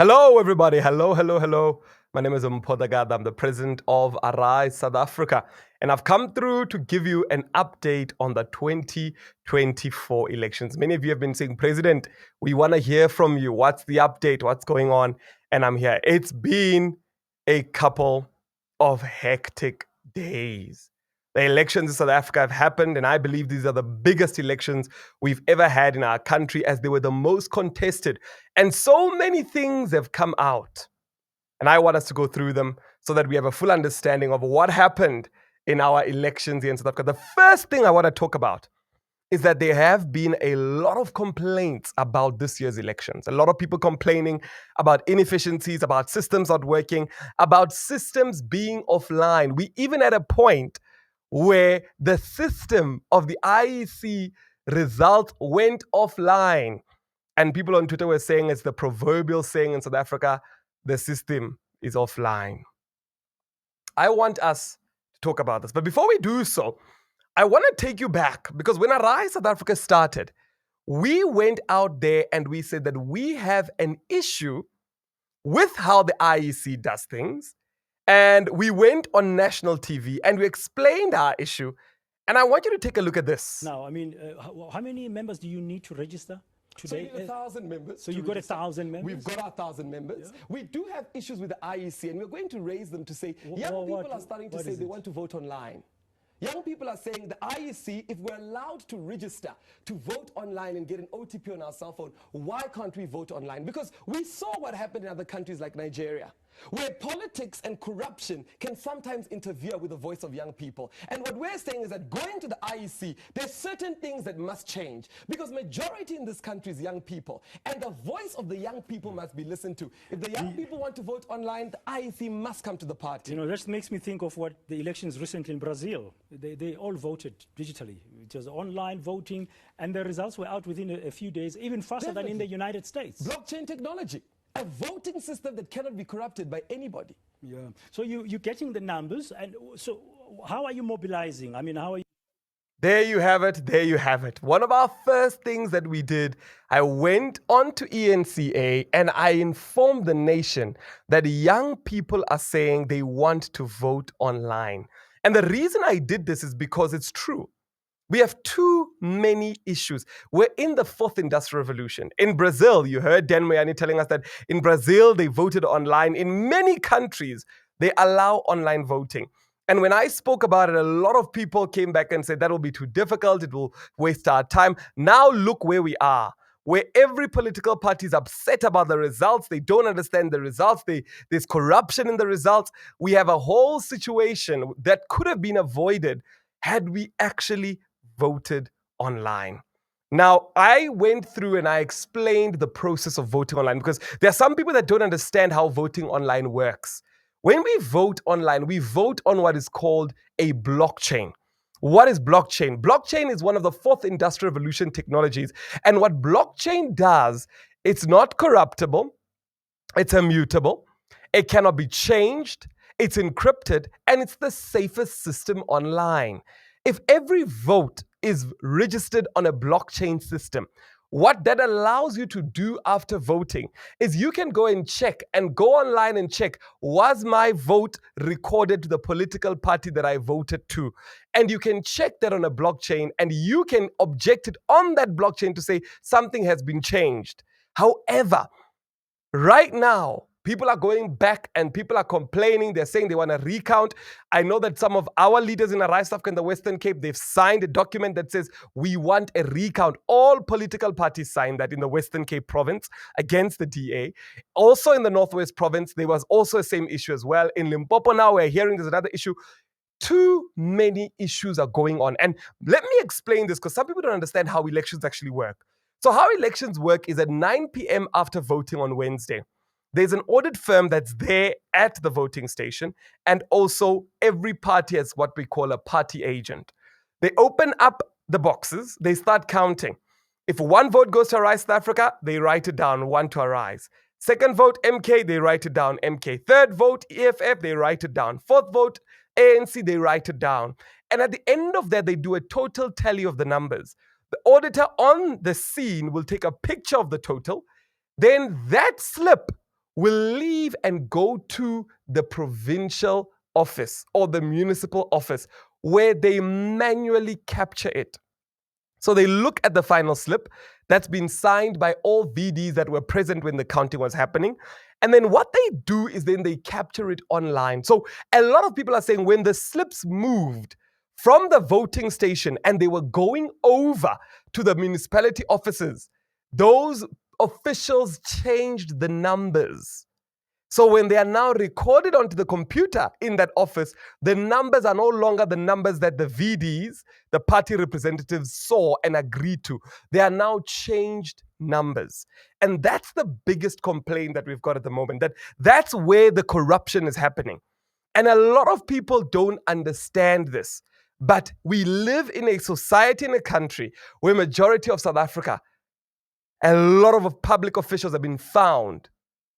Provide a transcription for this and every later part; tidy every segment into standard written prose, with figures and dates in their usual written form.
Hello, everybody. Hello, hello, hello. My name is Mpho Dagada. I'm the president of Arise South Africa. And I've come through to give you an update on the 2024 elections. Many of you have been saying, President, we want to hear from you. What's the update? What's going on? And I'm here. It's been a couple of hectic days. The elections in South Africa have happened, and I believe these are the biggest elections we've ever had in our country, as they were the most contested. And so many things have come out. And I want us to go through them so that we have a full understanding of what happened in our elections here in South Africa. The first thing I want to talk about is that there have been a lot of complaints about this year's elections. A lot of people complaining about inefficiencies, about systems not working, about systems being offline. We even had a point where the system of the IEC result went offline. And people on Twitter were saying it's the proverbial saying in South Africa, the system is offline. I want us to talk about this. But before we do so, I want to take you back, because when Arise South Africa started, we went out there and we said that we have an issue with how the IEC does things. And we went on national TV and we explained our issue. And I want you to take a look at this. Now, how many members do you need to register today? So you 1,000 members. So you've got 1,000 members? We've got 1,000 members. Yeah. We do have issues with the IEC, and we're going to raise them to say, young people are starting to say they want to vote online. Young people are saying the IEC, if we're allowed to register to vote online and get an OTP on our cell phone, why can't we vote online? Because we saw what happened in other countries like Nigeria, where politics and corruption can sometimes interfere with the voice of young people. And what we're saying is that going to the IEC, there's certain things that must change, because majority in this country is young people, and the voice of the young people must be listened to. If the young people want to vote online, the IEC must come to the party. You know, that makes me think of what the elections recently in Brazil. They all voted digitally. It was online voting, and the results were out within a few days, even faster than in the United States. Blockchain technology. A voting system that cannot be corrupted by anybody. Yeah. So you're getting the numbers, and so how are you mobilizing? How are you? There you have it. There you have it. One of our first things that we did, I went on to eNCA and I informed the nation that young people are saying they want to vote online. And the reason I did this is because it's true. We have too many issues. We're in the fourth industrial revolution. In Brazil, you heard Dan Moyani telling us that in Brazil, they voted online. In many countries, they allow online voting. And when I spoke about it, a lot of people came back and said that will be too difficult. It will waste our time. Now look where we are, where every political party is upset about the results. They don't understand the results. There's corruption in the results. We have a whole situation that could have been avoided had we actually voted online. Now, I went through and I explained the process of voting online, because there are some people that don't understand how voting online works. When we vote online, we vote on what is called a blockchain. What is blockchain? Blockchain is one of the fourth industrial revolution technologies. And what blockchain does, it's not corruptible, it's immutable, it cannot be changed, it's encrypted, and it's the safest system online. If every vote is registered on a blockchain system, what that allows you to do after voting is you can go and check and go online and check, was my vote recorded to the political party that I voted to? And you can check that on a blockchain, and you can object it on that blockchain to say something has been changed. However, right now, people are going back and people are complaining. They're saying they want to recount. I know that some of our leaders in Arise South Africa in the Western Cape, they've signed a document that says we want a recount. All political parties signed that in the Western Cape province against the DA. Also in the Northwest province, there was also the same issue as well. In Limpopo now, we're hearing there's another issue. Too many issues are going on. And let me explain this, because some people don't understand how elections actually work. So how elections work is at 9 p.m. after voting on Wednesday, there's an audit firm that's there at the voting station, and also every party has what we call a party agent. They open up the boxes, they start counting. If one vote goes to Arise South Africa, they write it down, 1 to Arise. Second vote, MK, they write it down, MK. Third vote, EFF, they write it down. Fourth vote, ANC, they write it down. And at the end of that, they do a total tally of the numbers. The auditor on the scene will take a picture of the total. Then that slip will leave and go to the provincial office or the municipal office where they manually capture it. So they look at the final slip that's been signed by all VDs that were present when the counting was happening. And then what they do is then they capture it online. So a lot of people are saying when the slips moved from the voting station and they were going over to the municipality offices, those officials changed the numbers. So when they are now recorded onto the computer in that office, the numbers are no longer the numbers that the VDs, the party representatives, saw and agreed to. They are now changed numbers. And that's the biggest complaint that we've got at the moment, that's where the corruption is happening. And a lot of people don't understand this. But we live in a society, in a country where majority of South Africa, a lot of public officials have been found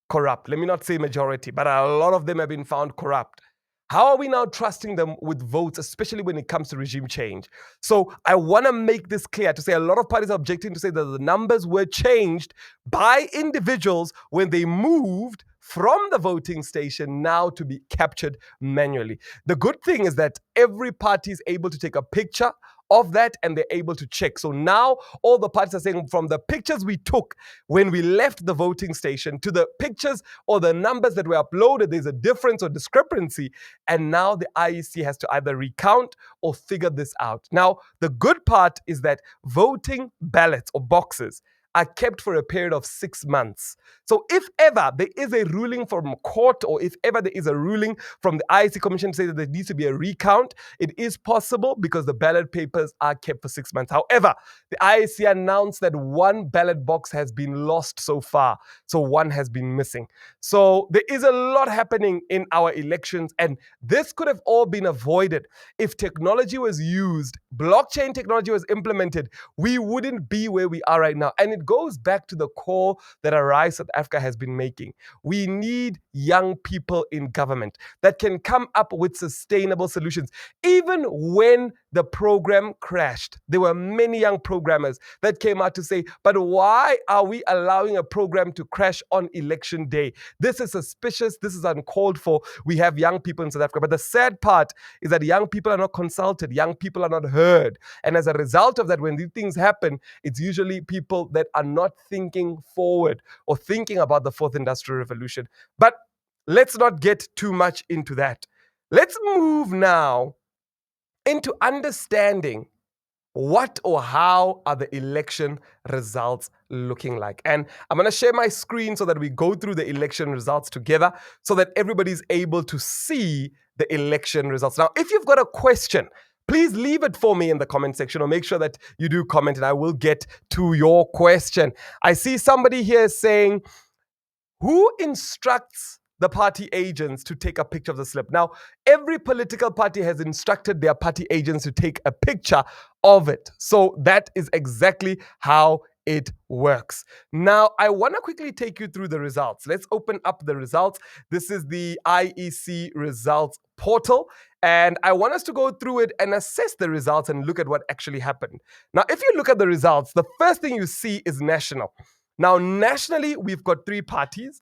corrupt. Let me not say majority, but a lot of them have been found corrupt. How are we now trusting them with votes, especially when it comes to regime change? So I want to make this clear to say a lot of parties are objecting to say that the numbers were changed by individuals when they moved from the voting station now to be captured manually. The good thing is that every party is able to take a picture of that and they're able to check. So now all the parties are saying from the pictures we took when we left the voting station to the pictures or the numbers that were uploaded, there's a difference or discrepancy. And now the IEC has to either recount or figure this out. Now, the good part is that voting ballots or boxes are kept for a period of 6 months. So if ever there is a ruling from court or if ever there is a ruling from the IEC Commission to say that there needs to be a recount, it is possible because the ballot papers are kept for 6 months. However, the IEC announced that one ballot box has been lost so far. So one has been missing. So there is a lot happening in our elections, and this could have all been avoided if technology was used, blockchain technology was implemented. We wouldn't be where we are right now. And it goes back to the call that Arise South Africa has been making. We need young people in government that can come up with sustainable solutions. Even when the program crashed, there were many young programmers that came out to say, but why are we allowing a program to crash on election day? This is suspicious. This is uncalled for. We have young people in South Africa. But the sad part is that young people are not consulted. Young people are not heard. And as a result of that, when these things happen, it's usually people that are not thinking forward or thinking about the fourth industrial revolution. But let's not get too much into that. Let's move now into understanding what or how are the election results looking like. And I'm going to share my screen so that we go through the election results together so that everybody's able to see the election results. Now, if you've got a question, please leave it for me in the comment section or make sure that you do comment and I will get to your question. I see somebody here saying, who instructs the party agents to take a picture of the slip? Now, every political party has instructed their party agents to take a picture of it. So that is exactly how it works. Now, I want to quickly take you through the results. Let's open up the results. This is the IEC results portal. And I want us to go through it and assess the results and look at what actually happened. Now, if you look at the results, the first thing you see is national. Now, nationally, we've got three parties.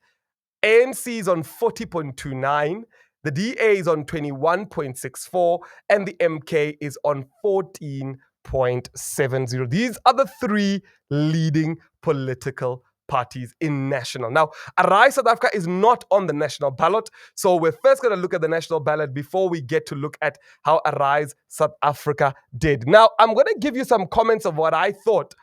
ANC is on 40.29, the DA is on 21.64, and the MK is on 14.70. These are the three leading political parties in national. Now, Arise South Africa is not on the national ballot, so we're first going to look at the national ballot before we get to look at how Arise South Africa did. Now, I'm going to give you some comments of what I thought.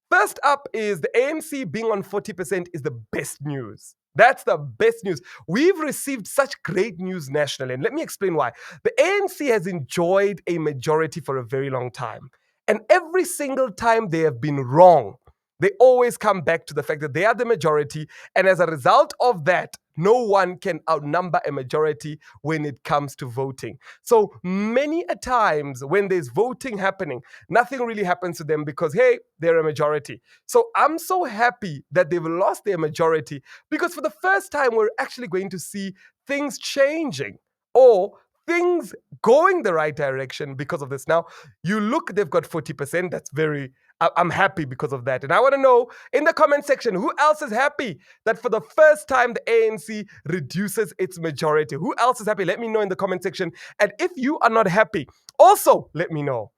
First up is the ANC being on 40% is the best news. That's the best news. We've received such great news nationally. And let me explain why. The ANC has enjoyed a majority for a very long time. And every single time they have been wrong, they always come back to the fact that they are the majority. And as a result of that, no one can outnumber a majority when it comes to voting. So many a times when there's voting happening, nothing really happens to them because, hey, they're a majority. So I'm so happy that they've lost their majority because for the first time, we're actually going to see things changing or things going the right direction because of this. Now, you look, they've got 40%. That's very I'm happy because of that. And I want to know in the comment section, who else is happy that for the first time the ANC reduces its majority? Who else is happy? Let me know in the comment section. And if you are not happy, also let me know.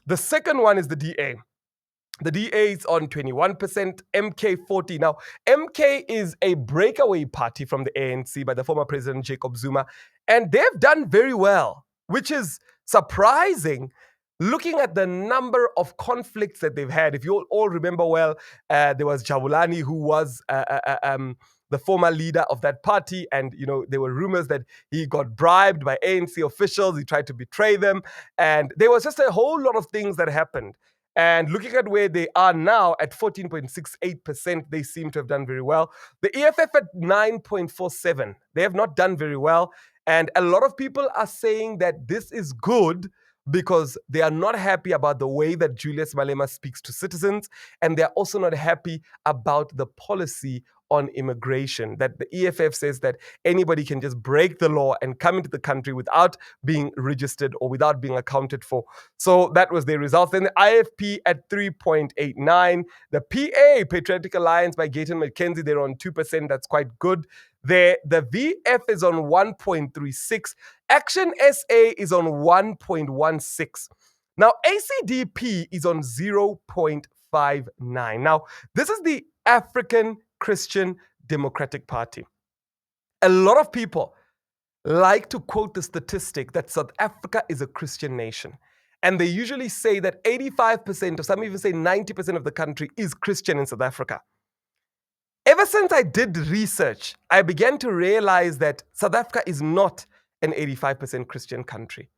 The second one is the DA. The DA is on 21%, MK 40. Now, MK is a breakaway party from the ANC by the former President Jacob Zuma, and they've done very well, which is surprising looking at the number of conflicts that they've had. If you all remember well, there was Jabulani, who was the former leader of that party, and there were rumors that he got bribed by ANC officials. He tried to betray them, and there was just a whole lot of things that happened. And looking at where they are now at 14.68%, they seem to have done very well. The EFF at 9.47%, they have not done very well. And a lot of people are saying that this is good because they are not happy about the way that Julius Malema speaks to citizens. And they're also not happy about the policy on immigration, that the EFF says that anybody can just break the law and come into the country without being registered or without being accounted for. So that was their results. Then the IFP at 3.89. The PA, Patriotic Alliance by Gayton McKenzie, they're on 2%. That's quite good. The VF is on 1.36. Action SA is on 1.16. Now, ACDP is on 0.59. Now, this is the African Christian Democratic Party. A lot of people like to quote the statistic that South Africa is a Christian nation. And they usually say that 85%, or some even say 90% of the country is Christian in South Africa. Ever since I did research, I began to realize that South Africa is not an 85% Christian country.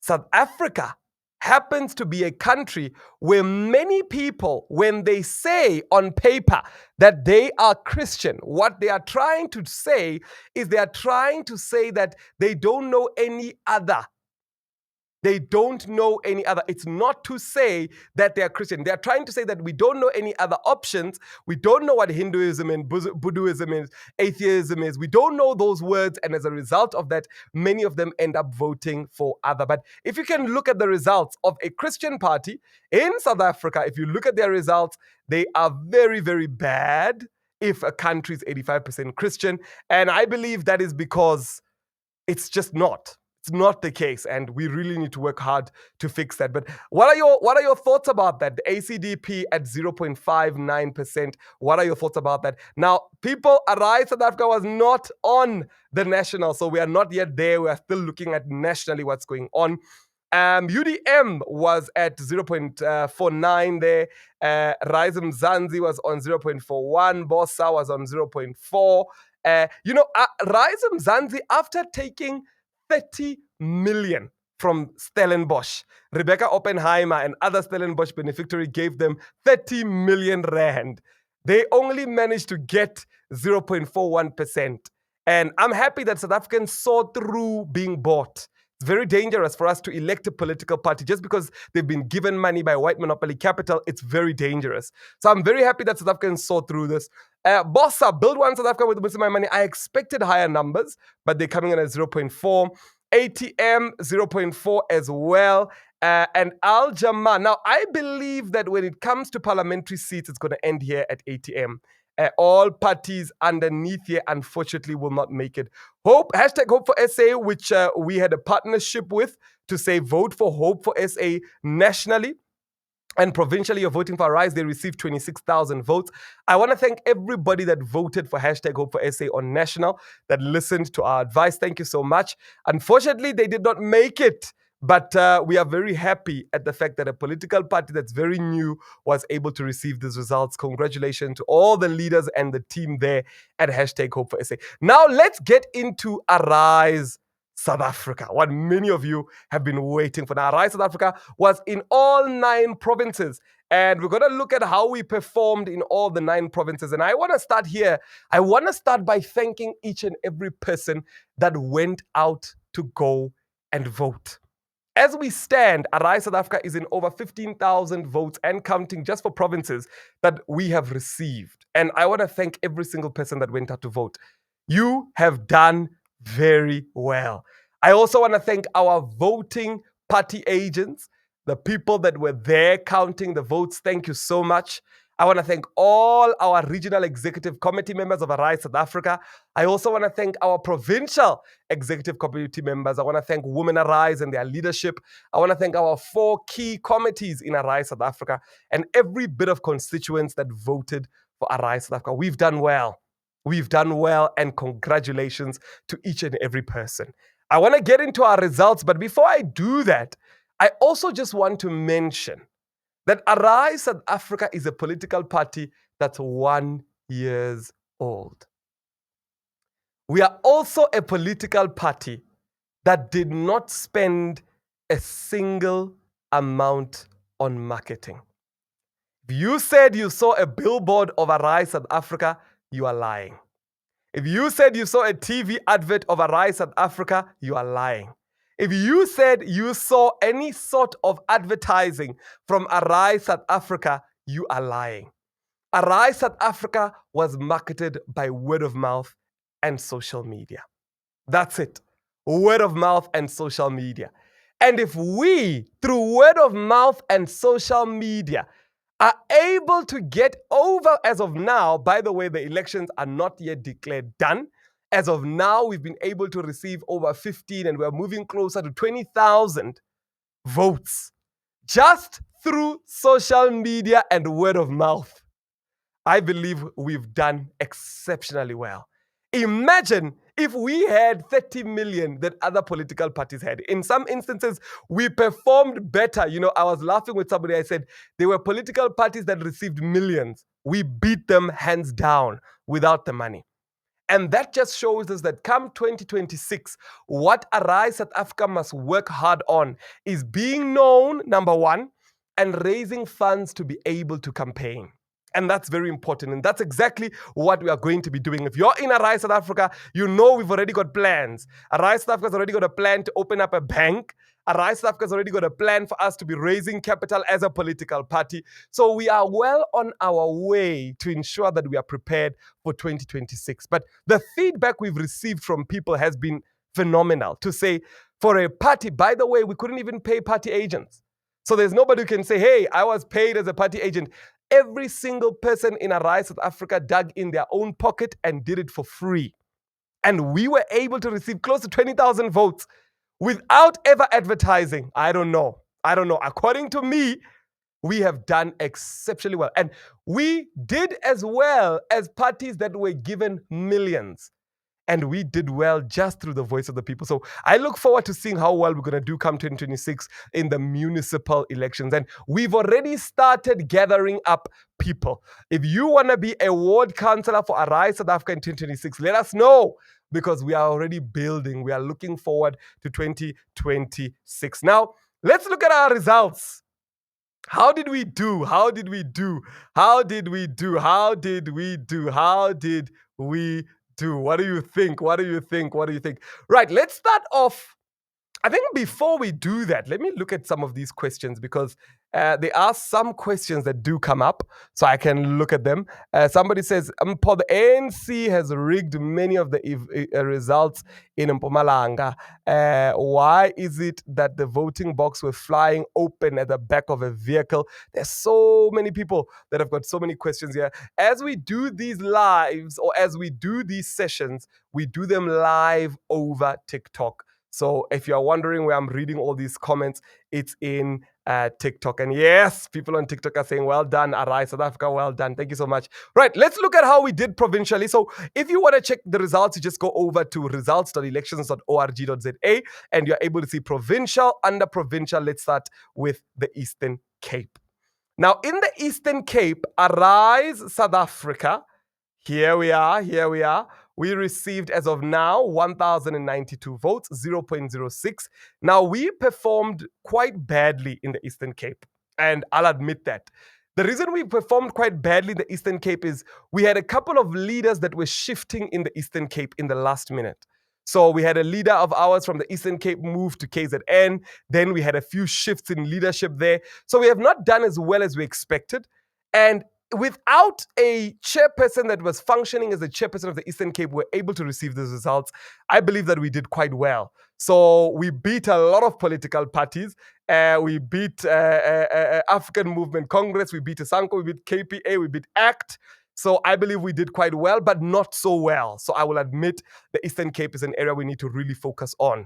South Africa happens to be a country where many people, when they say on paper that they are Christian, what they are trying to say is they are trying to say that they don't know any other. They don't know any other. It's not to say that they are Christian. They are trying to say that we don't know any other options. We don't know what Hinduism and Buddhism is, atheism is. We don't know those words. And as a result of that, many of them end up voting for other. But if you can look at the results of a Christian party in South Africa, if you look at their results, they are very, very bad if a country is 85% Christian. And I believe that is because it's just not. It's not the case, and we really need to work hard to fix that. But what are your thoughts about that? The ACDP at 0.59%. What are your thoughts about that? Now, people, Arise South Africa was not on the national, so we are not yet there. We are still looking at nationally what's going on. UDM was at 0.49 there. Rise Mzansi was on 0.41. Bossa was on 0.4. Rise Mzansi, after taking 30 million from Stellenbosch. Rebecca Oppenheimer and other Stellenbosch beneficiaries gave them 30 million rand. They only managed to get 0.41%. And I'm happy that South Africans saw through being bought. It's very dangerous for us to elect a political party just because they've been given money by white monopoly capital. It's very dangerous. So I'm very happy that South Africans saw through this. Bossa, Build One South Africa with Muslim My Money. I expected higher numbers, but they're coming in at 0.4. ATM, 0.4 as well. And Al Jama. Now, I believe that when it comes to parliamentary seats, it's going to end here at ATM. All parties underneath here, unfortunately, will not make it. Hashtag Hope for SA, which we had a partnership with to say vote for Hope for SA nationally. And provincially, you're voting for Arise. They received 26,000 votes. I want to thank everybody that voted for hashtag Hope for SA on national, that listened to our advice. Thank you so much. Unfortunately, they did not make it. But we are very happy at the fact that a political party that's very new was able to receive these results. Congratulations to all the leaders and the team there at hashtag Hope for SA. Now let's get into Arise South Africa, what many of you have been waiting for. Now, Arise South Africa was in all 9 provinces. And we're going to look at how we performed in all the 9 provinces. And I want to start here. I want to start by thanking each and every person that went out to go and vote. As we stand, Arise South Africa is in over 15,000 votes and counting just for provinces that we have received. And I want to thank every single person that went out to vote. You have done very well. I also want to thank our voting party agents the people that were there counting the votes, thank you so much. I want to thank all our regional executive committee members of Arise South Africa. I also want to thank our provincial executive committee members. I want to thank Women Arise and their leadership. I want to thank our 4 key committees in Arise South Africa and every bit of constituents that voted for Arise South Africa. We've done well. We've done well, and congratulations to each and every person. I want to get into our results, but before I do that, I also just want to mention that Arise South Africa is a political party that's 1 year old. We are also a political party that did not spend a single amount on marketing. If you said you saw a billboard of Arise South Africa, you are lying. If you said you saw a TV advert of Arise South Africa, you are lying. If you said you saw any sort of advertising from Arise South Africa, you are lying. Arise South Africa was marketed by word of mouth and social media. That's it. Word of mouth and social media. And if we, through word of mouth and social media, are able to get over, as of now, by the way, the elections are not yet declared done. As of now, we've been able to receive over 15 and we're moving closer to 20,000 votes just through social media and word of mouth. I believe we've done exceptionally well. Imagine if we had 30 million that other political parties had. In some instances, we performed better. You know, I was laughing with somebody. I said, there were political parties that received millions. We beat them hands down without the money. And that just shows us that come 2026, what Arise South Africa must work hard on is being known, number one, and raising funds to be able to campaign. And that's very important. And that's exactly what we are going to be doing. If you're in Arise South Africa, you know we've already got plans. Arise South Africa's already got a plan to open up a bank. Arise South Africa's already got a plan for us to be raising capital as a political party. So we are well on our way to ensure that we are prepared for 2026. But the feedback we've received from people has been phenomenal. To say, for a party, by the way, we couldn't even pay party agents. So there's nobody who can say, hey, I was paid as a party agent. Every single person in Arise South Africa dug in their own pocket and did it for free. And we were able to receive close to 20,000 votes without ever advertising. I don't know. According to me, we have done exceptionally well. And we did as well as parties that were given millions. And we did well just through the voice of the people. So I look forward to seeing how well we're going to do come 2026 in the municipal elections. And we've already started gathering up people. If you want to be a ward councillor for Arise South Africa in 2026, let us know, because we are already building. We are looking forward to 2026. Now, let's look at our results. How did we do? What do you think? Right, let's start off. I think before we do that, let me look at some of these questions, because there are some questions that do come up, so I can look at them. Somebody says, Mpho, the ANC has rigged many of the results in Mpumalanga. Why is it that the voting box were flying open at the back of a vehicle? There's so many people that have got so many questions here. As we do these lives, or as we do these sessions, we do them live over TikTok. So if you're wondering where I'm reading all these comments, it's in TikTok. And yes, people on TikTok are saying, well done, Arise South Africa, well done. Thank you so much. Right, let's look at how we did provincially. So if you want to check the results, you just go over to results.elections.org.za and you're able to see provincial. Under provincial, let's start with the Eastern Cape. Now, in the Eastern Cape, Arise South Africa, here we are. We received, as of now, 1,092 votes, 0.06. Now, we performed quite badly in the Eastern Cape, and I'll admit that. The reason we performed quite badly in the Eastern Cape is we had a couple of leaders that were shifting in the Eastern Cape in the last minute. So we had a leader of ours from the Eastern Cape move to KZN. Then we had a few shifts in leadership there. So we have not done as well as we expected. And without a chairperson that was functioning as the chairperson of the Eastern Cape, we're able to receive these results. I believe that we did quite well. So we beat a lot of political parties, We beat African Movement Congress. We beat Asanko. We beat KPA. We beat ACT. So I believe we did quite well, but not so well. So I will admit the Eastern Cape is an area we need to really focus on.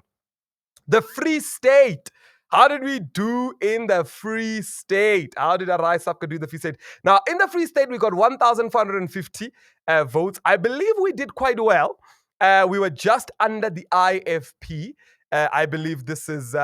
The Free State. How did we do in the Free State? How did Arise Africa do in the Free State? Now, in the Free State, we got 1,450 votes. I believe we did quite well. We were just under the IFP. I believe this is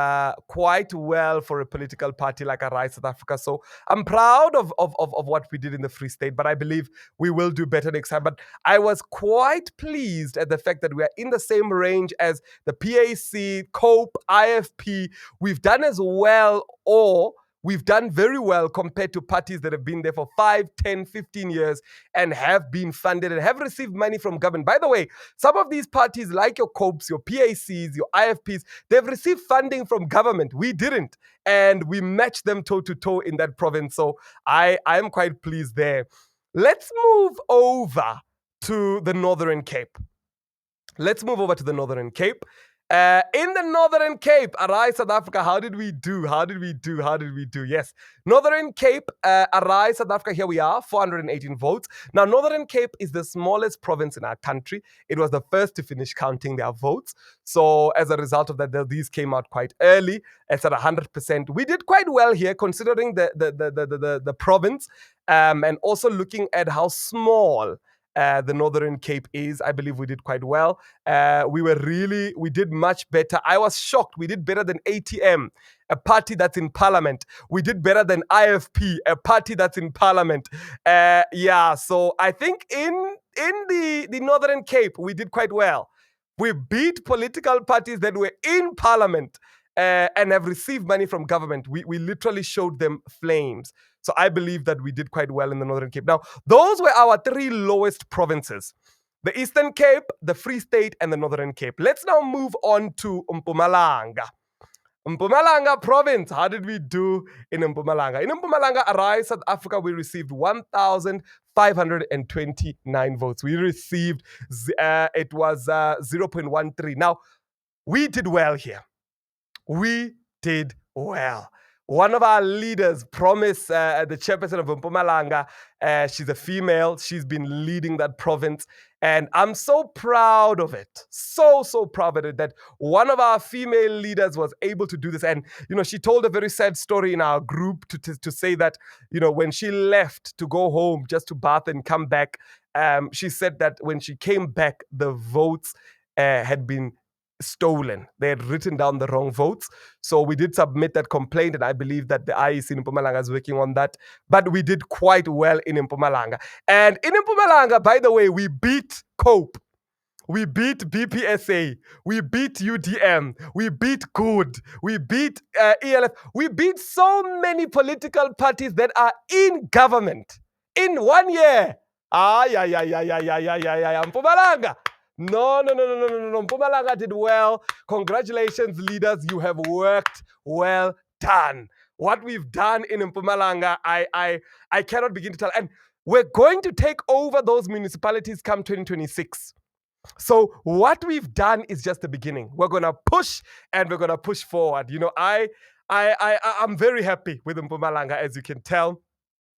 quite well for a political party like Arise South Africa. So I'm proud of what we did in the Free State, but I believe we will do better next time. But I was quite pleased at the fact that we are in the same range as the PAC, COPE, IFP. We've done as well, or we've done very well compared to parties that have been there for 5, 10, 15 years and have been funded and have received money from government. By the way, some of these parties like your COPEs, your PACs, your IFPs, they've received funding from government. We didn't. And we matched them toe to toe in that province. So I am quite pleased there. Let's move over to the Northern Cape. Let's move over to the Northern Cape. In the Northern Cape, Arise South Africa, how did we do? How did we do? How did we do? Yes, Northern Cape, Arise South Africa, here we are, 418 votes. Now, Northern Cape is the smallest province in our country. It was the first to finish counting their votes. So as a result of that, these came out quite early. It's at 100%. We did quite well here, considering the province, and also looking at how small the Northern Cape is. I believe we did quite well. We did much better. I was shocked. We did better than ATM, a party that's in parliament. We did better than IFP, a party that's in parliament. So I think in the Northern Cape, we did quite well. We beat political parties that were in parliament and have received money from government. We literally showed them flames. So I believe that we did quite well in the Northern Cape. Now, those were our 3 lowest provinces: the Eastern Cape, the Free State, and the Northern Cape. Let's now move on to Mpumalanga. Mpumalanga province, how did we do in Mpumalanga? In Mpumalanga, Arise South Africa, we received 1,529 votes. We received, it was 0.13. Now, we did well here. We did well. One of our leaders promised, the chairperson of Mpumalanga, she's a female. She's been leading that province. And I'm so proud of it. So proud of it that one of our female leaders was able to do this. And, she told a very sad story in our group to say that, when she left to go home just to bath and come back, she said that when she came back, the votes had been stolen. They had written down the wrong votes. So we did submit that complaint, and I believe that the IEC in Mpumalanga is working on that. But we did quite well in Mpumalanga. And in Mpumalanga, by the way, we beat COPE. We beat BPSA. We beat UDM. We beat GOOD. We beat ELF. We beat so many political parties that are in government in 1 year. Mpumalanga. No. Mpumalanga did well. Congratulations, leaders. You have worked well done. What we've done in Mpumalanga, I cannot begin to tell. And we're going to take over those municipalities come 2026. So what we've done is just the beginning. We're going to push, and we're going to push forward. I'm very happy with Mpumalanga, as you can tell.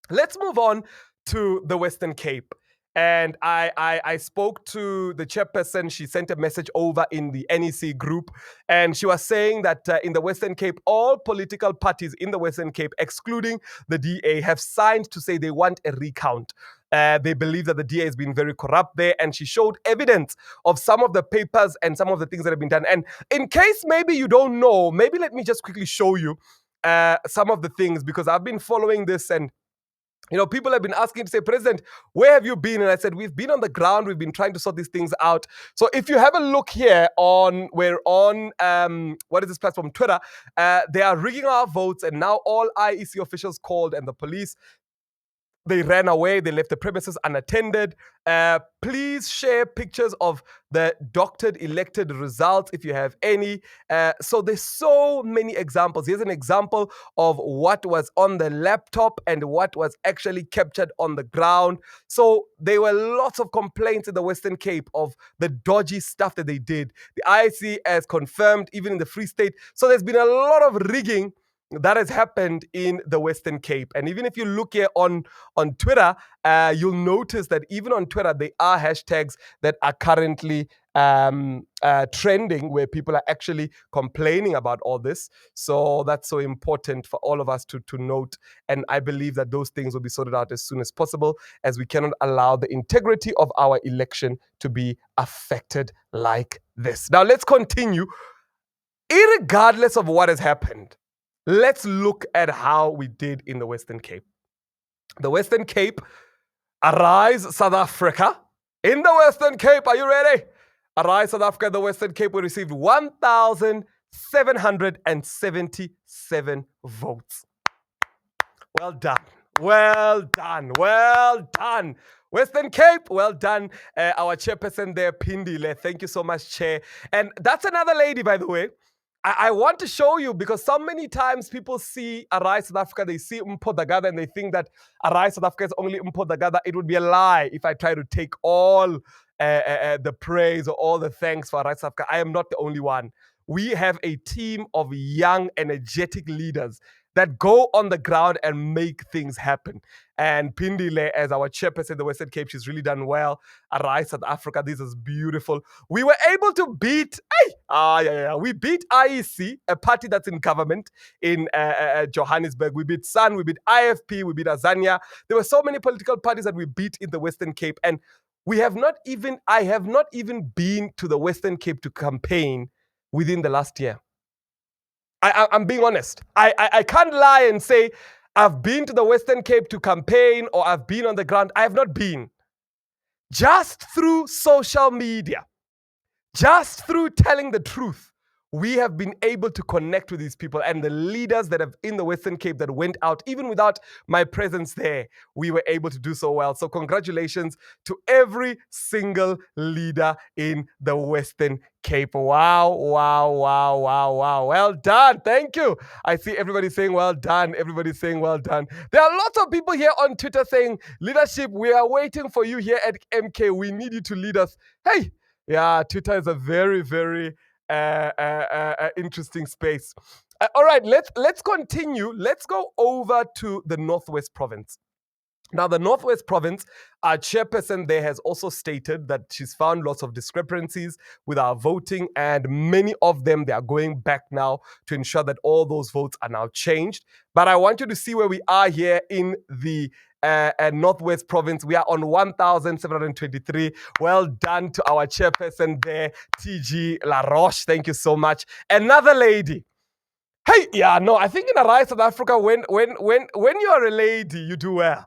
Let's move on to the Western Cape. And I spoke to the chairperson. She sent a message over in the NEC group, and she was saying that in the Western Cape, all political parties in the Western Cape, excluding the DA, have signed to say they want a recount. They believe that the DA has been very corrupt there, and she showed evidence of some of the papers and some of the things that have been done. And in case maybe you don't know, maybe let me just quickly show you some of the things, because I've been following this, and people have been asking to say, President, where have you been? And I said, we've been on the ground. We've been trying to sort these things out. So if you have a look here we're on, what is this platform? Twitter. They are rigging our votes, and now all IEC officials called, and the police, they ran away. They left the premises unattended. Please share pictures of the doctored elected results if you have any. So there's so many examples. Here's an example of what was on the laptop and what was actually captured on the ground. So there were lots of complaints in the Western Cape of the dodgy stuff that they did. The IEC has confirmed, even in the Free State. So there's been a lot of rigging that has happened in the Western Cape. And even if you look here on Twitter, you'll notice that even on Twitter, there are hashtags that are currently trending where people are actually complaining about all this. So that's so important for all of us to note. And I believe that those things will be sorted out as soon as possible, as we cannot allow the integrity of our election to be affected like this. Now, let's continue. Irregardless of what has happened, let's look at how we did in the Western Cape. The Western Cape, Arise South Africa. In the Western Cape, are you ready? Arise South Africa, the Western Cape, we received 1,777 votes. Well done. Well done. Well done. Western Cape, well done. Our chairperson there, Pindile. Thank you so much, Chair. And that's another lady, by the way. I want to show you, because so many times people see Arise South Africa, they see Mpho Dagada, and they think that Arise South Africa is only Mpho Dagada. It would be a lie if I try to take all the praise or all the thanks for Arise South Africa. I am not the only one. We have a team of young, energetic leaders that go on the ground and make things happen. And Pindile, as our chairperson in the Western Cape, she's really done well. Arise South Africa, this is beautiful. We were able to beat, we beat IEC, a party that's in government in Johannesburg. We beat SAN, we beat IFP, we beat Azania. There were so many political parties that we beat in the Western Cape. And I have not even been to the Western Cape to campaign within the last year. I'm being honest. I can't lie and say I've been to the Western Cape to campaign or I've been on the ground. I have not been. Just through social media, just through telling the truth, we have been able to connect with these people, and the leaders that have in the Western Cape that went out, even without my presence there, we were able to do so well. So congratulations to every single leader in the Western Cape. Wow, wow, wow, wow, wow. Well done. Thank you. I see everybody saying well done. Everybody's saying well done. There are lots of people here on Twitter saying, leadership, we are waiting for you here at MK. We need you to lead us. Hey, yeah, Twitter is a very, very interesting space. All right, let's continue. Let's go over to the Northwest Province. Now, the Northwest Province, our chairperson there has also stated that she's found lots of discrepancies with our voting, and many of them, they are going back now to ensure that all those votes are now changed. But I want you to see where we are here in the Northwest Province. We are on 1,723. Well done to our chairperson there, TG Laroche. Thank you so much. Another lady. Hey, yeah, no, I think in Arise South Africa, when you are a lady, you do well.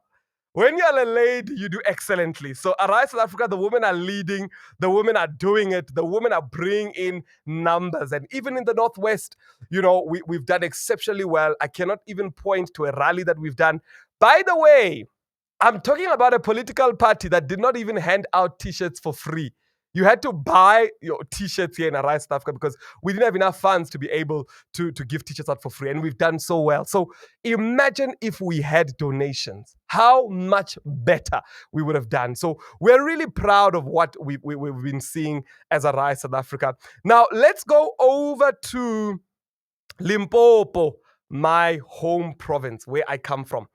When you're a lady, you do excellently. So Arise South Africa, the women are leading, the women are doing it, the women are bringing in numbers. And even in the Northwest, you know, we've done exceptionally well. I cannot even point to a rally that we've done. By the way, I'm talking about a political party that did not even hand out T-shirts for free. You had to buy your T-shirts here in Arise South Africa because we didn't have enough funds to be able to give T-shirts out for free. And we've done so well. So imagine if we had donations, how much better we would have done. So we're really proud of what we've been seeing as Arise South Africa. Now, let's go over to Limpopo, my home province, where I come from.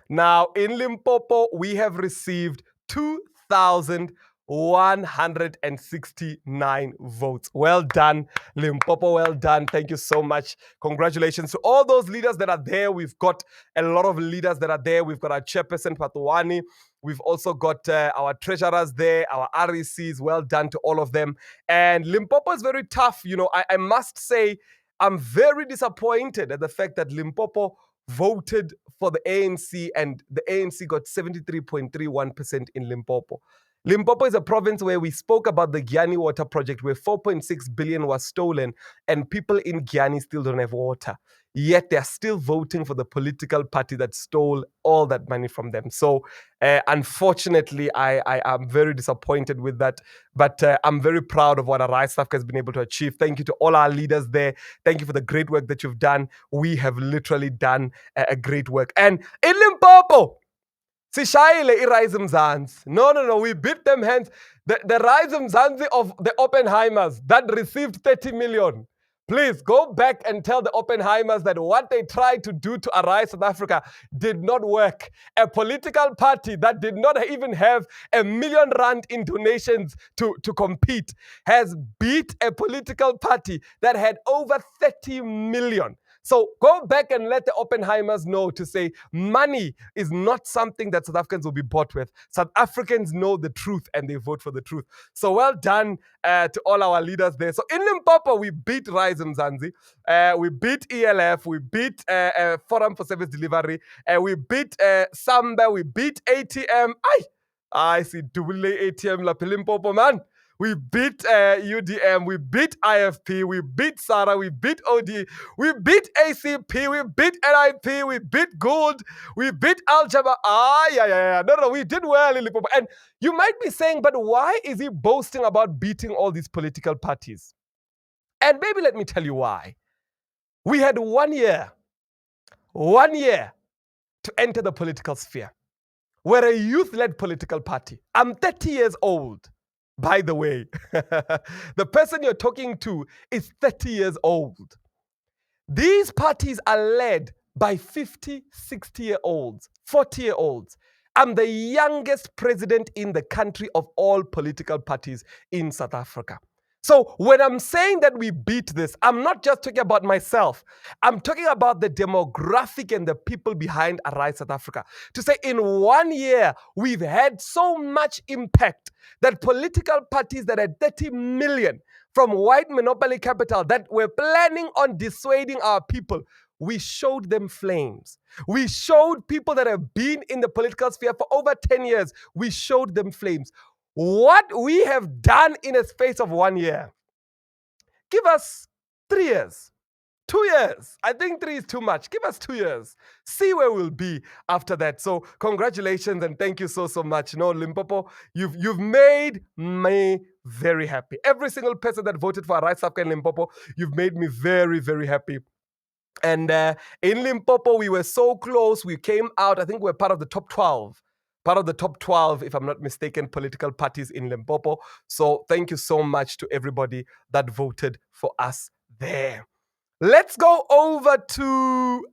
Now, in Limpopo, we have received 2,169 votes. Well done, Limpopo. Well done. Thank you so much. Congratulations to all those leaders that are there. We've got a lot of leaders that are there. We've got our chairperson, Patuani. We've also got our treasurers there, our RECs. Well done to all of them. And Limpopo is very tough. You know, I must say, I'm very disappointed at the fact that Limpopo voted for the ANC, and the ANC got 73.31% in Limpopo. Limpopo is a province where we spoke about the Gyani water project, where 4.6 billion was stolen, and people in Gyani still don't have water. Yet they're still voting for the political party that stole all that money from them. So unfortunately, I am very disappointed with that. But I'm very proud of what Arise South Africa has been able to achieve. Thank you to all our leaders there. Thank you for the great work that you've done. We have literally done a great work. And in Limpopo, Sishayile iRise Mzansi. No. We beat them hands. The Rise Mzansi of the Oppenheimers that received 30 million. Please go back and tell the Oppenheimers that what they tried to do to arise South Africa did not work. A political party that did not even have R1 million in donations to compete has beat a political party that had over 30 million. So go back and let the Oppenheimers know to say money is not something that South Africans will be bought with. South Africans know the truth and they vote for the truth. So well done to all our leaders there. So in Limpopo, we beat Rise Mzansi, we beat ELF, we beat Forum for Service Delivery, we beat Samba, we beat ATM. I see double ATM La Limpopo, man. We beat UDM, we beat IFP, we beat SARA, we beat OD, we beat ACP, we beat NIP, we beat Gould, we beat Al Jaba. No, we did well in Limpopo. And you might be saying, but why is he boasting about beating all these political parties? And maybe let me tell you why. We had 1 year to enter the political sphere. We're a youth-led political party. I'm 30 years old. By the way, the person you're talking to is 30 years old. These parties are led by 50, 60-year-olds, 40-year-olds. I'm the youngest president in the country of all political parties in South Africa. So when I'm saying that we beat this, I'm not just talking about myself. I'm talking about the demographic and the people behind Arise South Africa. To say in 1 year, we've had so much impact that political parties that had 30 million from white monopoly capital that were planning on dissuading our people, we showed them flames. We showed people that have been in the political sphere for over 10 years, we showed them flames. What we have done in a space of 1 year, give us 3 years, 2 years. I think 3 is too much. Give us 2 years. See where we'll be after that. So congratulations and thank you so much. Limpopo, you've made me very happy. Every single person that voted for Arise South Africa in Limpopo, you've made me very, very happy. And in Limpopo, we were so close. We came out, I think we're part of the top 12. Part of the top 12, if I'm not mistaken, political parties in Limpopo. So thank you so much to everybody that voted for us there. Let's go over to,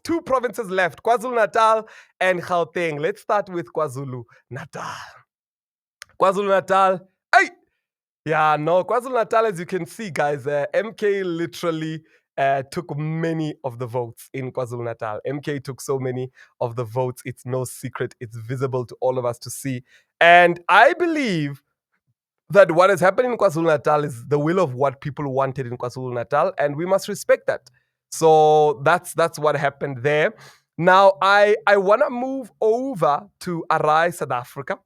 2 provinces left, KwaZulu-Natal and Gauteng. Let's start with KwaZulu-Natal. KwaZulu-Natal, KwaZulu-Natal, as you can see, guys, MK literally took many of the votes in KwaZulu-Natal. MK took so many of the votes. It's no secret. It's visible to all of us to see. And I believe that what has happened in KwaZulu-Natal is the will of what people wanted in KwaZulu-Natal, and we must respect that. So that's what happened there. Now, I want to move over to Arise South Africa.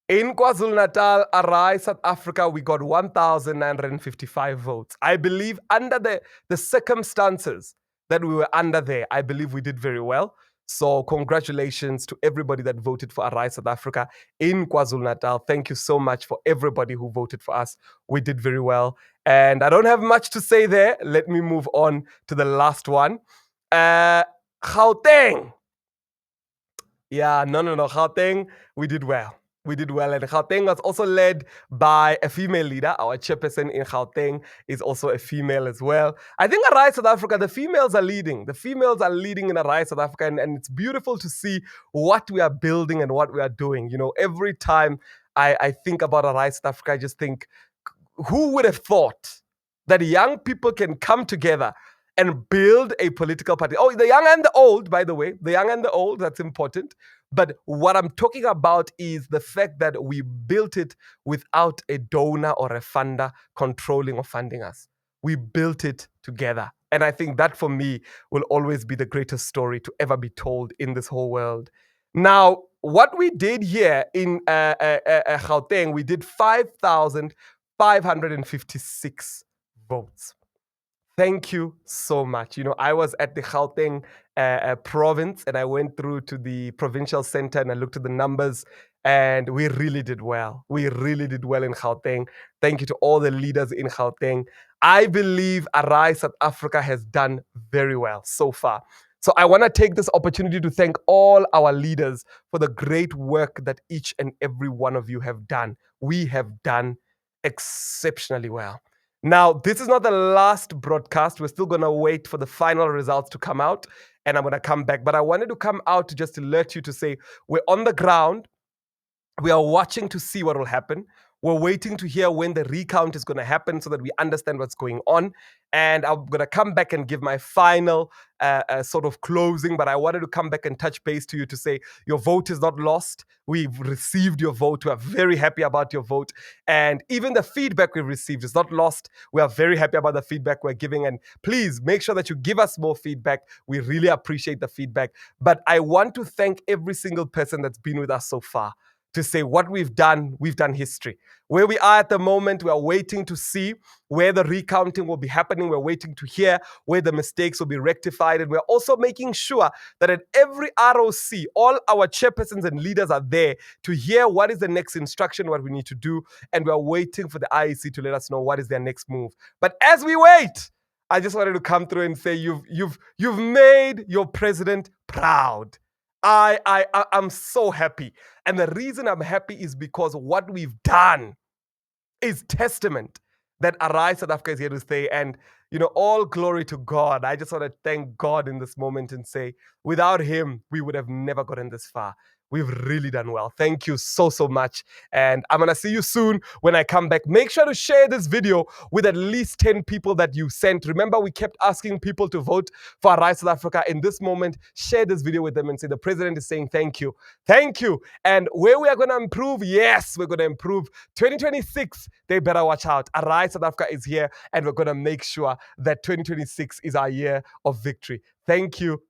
In KwaZulu-Natal, Arise South Africa, we got 1,955 votes. I believe under the circumstances that we were under there, I believe we did very well. So congratulations to everybody that voted for Arise South Africa in KwaZulu-Natal. Thank you so much for everybody who voted for us. We did very well. And I don't have much to say there. Let me move on to the last one. Gauteng. Gauteng, we did well. We did well, and Gauteng was also led by a female leader. Our chairperson in Gauteng is also a female as well. I think Arise South Africa, the females are leading. The females are leading in Arise South Africa, and it's beautiful to see what we are building and what we are doing. Every time I think about Arise South Africa, I just think, who would have thought that young people can come together and build a political party? Oh, the young and the old, by the way. The young and the old, that's important. But what I'm talking about is the fact that we built it without a donor or a funder controlling or funding us. We built it together. And I think that for me will always be the greatest story to ever be told in this whole world. Now, what we did here in Gauteng, we did 5,556 votes. Thank you so much. I was at the Gauteng province, and I went through to the provincial center and I looked at the numbers, and we really did well. We really did well in Gauteng. Thank you to all the leaders in Gauteng. I believe Arise South Africa has done very well so far. So I want to take this opportunity to thank all our leaders for the great work that each and every one of you have done. We have done exceptionally well. Now, this is not the last broadcast. We're still going to wait for the final results to come out, and I'm going to come back. But I wanted to come out to just alert you to say we're on the ground. We are watching to see what will happen. We're waiting to hear when the recount is going to happen so that we understand what's going on. And I'm going to come back and give my final sort of closing. But I wanted to come back and touch base to you to say your vote is not lost. We've received your vote. We are very happy about your vote. And even the feedback we've received is not lost. We are very happy about the feedback we're giving. And please make sure that you give us more feedback. We really appreciate the feedback. But I want to thank every single person that's been with us so far, to say what we've done history. Where we are at the moment, we are waiting to see where the recounting will be happening. We're waiting to hear where the mistakes will be rectified. And we're also making sure that at every ROC, all our chairpersons and leaders are there to hear what is the next instruction, what we need to do. And we're waiting for the IEC to let us know what is their next move. But as we wait, I just wanted to come through and say you've made your president proud. I'm so happy. And the reason I'm happy is because what we've done is testament that Arise South Africa is here to stay. And, all glory to God. I just want to thank God in this moment and say, without him, we would have never gotten this far. We've really done well. Thank you so much. And I'm going to see you soon when I come back. Make sure to share this video with at least 10 people that you sent. Remember, we kept asking people to vote for Arise South Africa. In this moment, share this video with them and say, the president is saying thank you. Thank you. And where we are going to improve, yes, we're going to improve. 2026, they better watch out. Arise South Africa is here, and we're going to make sure that 2026 is our year of victory. Thank you.